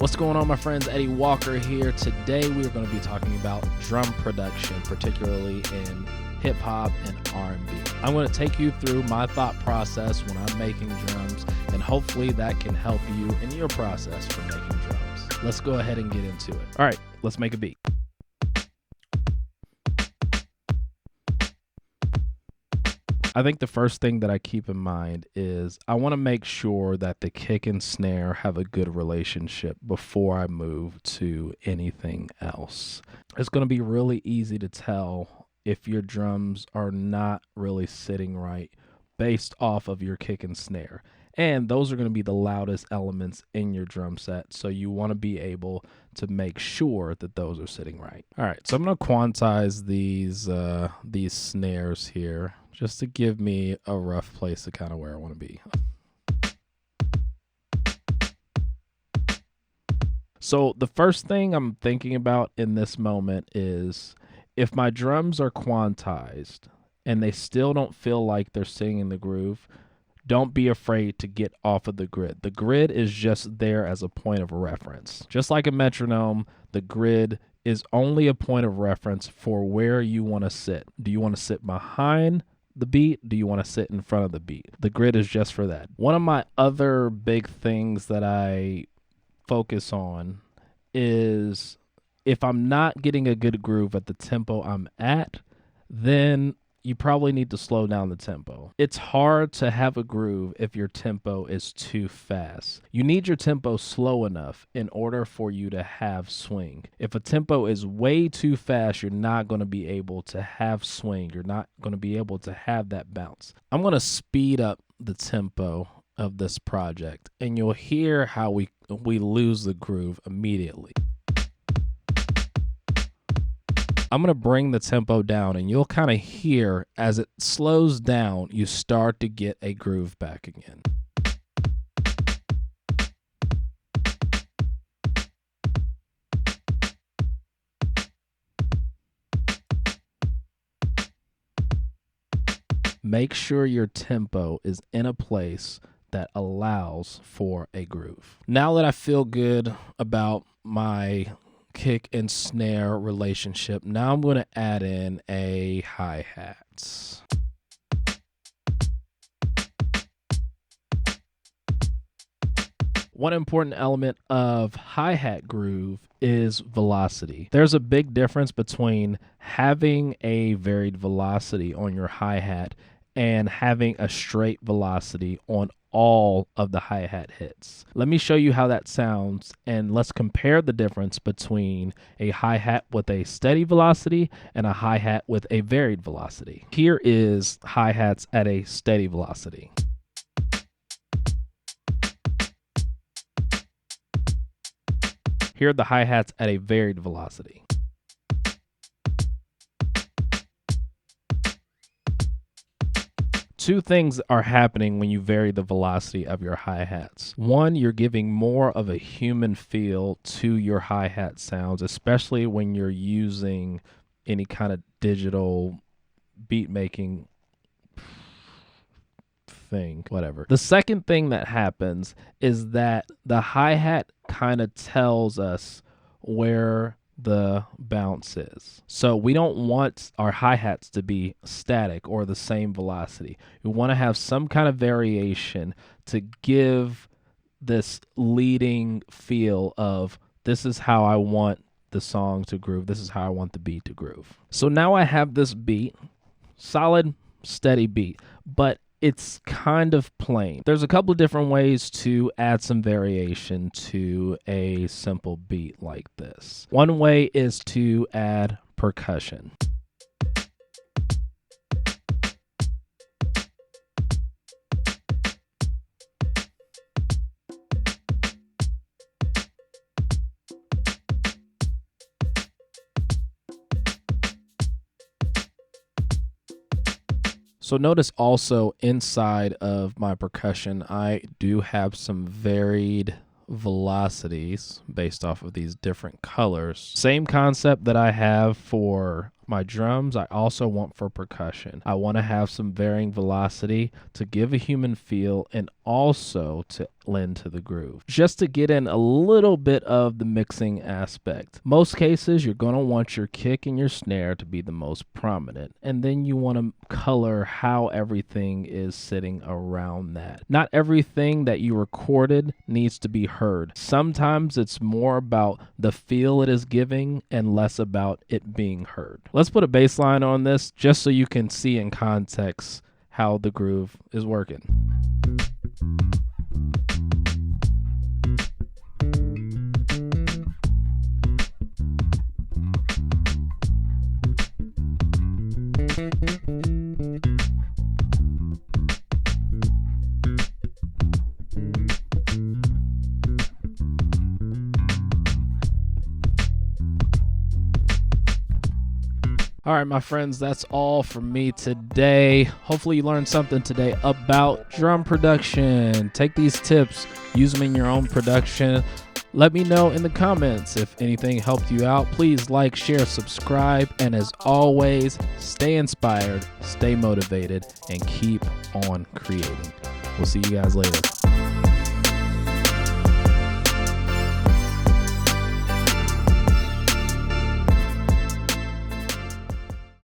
What's going on, my friends? Eddie Walker here. Today we are going to be talking about drum production, particularly in hip hop and R&B. I'm going to take you through my thought process when I'm making drums, and hopefully that can help you in your process for making drums. Let's go ahead and get into it. All right, let's make a beat. I think the first thing that I keep in mind is I want to make sure that the kick and snare have a good relationship before I move to anything else. It's going to be really easy to tell if your drums are not really sitting right based off of your kick and snare. And those are going to be the loudest elements in your drum set, so you want to be able to make sure that those are sitting right. All right, so I'm going to quantize these snares here just to give me a rough place to kind of where I want to be. So the first thing I'm thinking about in this moment is if my drums are quantized and they still don't feel like they're sitting in the groove, don't be afraid to get off of the grid. The grid is just there as a point of reference. Just like a metronome, the grid is only a point of reference for where you want to sit. Do you want to sit behind the beat? Do you want to sit in front of the beat? The grid is just for that. One of my other big things that I focus on is if I'm not getting a good groove at the tempo I'm at, then you probably need to slow down the tempo. It's hard to have a groove if your tempo is too fast. You need your tempo slow enough in order for you to have swing. If a tempo is way too fast, you're not going to be able to have swing. You're not going to be able to have that bounce. I'm going to speed up the tempo of this project, and you'll hear how we lose the groove immediately. I'm going to bring the tempo down, and you'll kind of hear as it slows down, you start to get a groove back again. Make sure your tempo is in a place that allows for a groove. Now that I feel good about my kick and snare relationship, now I'm going to add in a hi-hat. One important element of hi-hat groove is velocity. There's a big difference between having a varied velocity on your hi-hat and having a straight velocity on all of the hi-hat hits. Let me show you how that sounds, and let's compare the difference between a hi-hat with a steady velocity and a hi-hat with a varied velocity. Here is hi-hats at a steady velocity. Here are the hi-hats at a varied velocity. Two things are happening when you vary the velocity of your hi-hats. One, you're giving more of a human feel to your hi-hat sounds, especially when you're using any kind of digital beat making thing, whatever. The second thing that happens is that the hi-hat kind of tells us where the bounce is. So we don't want our hi-hats to be static or the same velocity. We want to have some kind of variation to give this leading feel of this is how I want the song to groove. This is how I want the beat to groove. So now I have this beat, solid, steady beat, but it's kind of plain. There's a couple of different ways to add some variation to a simple beat like this. One way is to add percussion. So notice also inside of my percussion, I do have some varied velocities based off of these different colors. Same concept that I have for my drums, I also want for percussion. I want to have some varying velocity to give a human feel and also to lend to the groove, just to get in a little bit of the mixing aspect. Most cases, you're going to want your kick and your snare to be the most prominent, and then you want to color how everything is sitting around that. Not everything that you recorded needs to be heard. Sometimes it's more about the feel it is giving and less about it being heard. Let's put a bass line on this just so you can see in context how the groove is working. All right, my friends, that's all from me today. Hopefully you learned something today about drum production. Take these tips, use them in your own production. Let me know in the comments if anything helped you out. Please like, share, subscribe, and as always, stay inspired, stay motivated, and keep on creating. We'll see you guys later.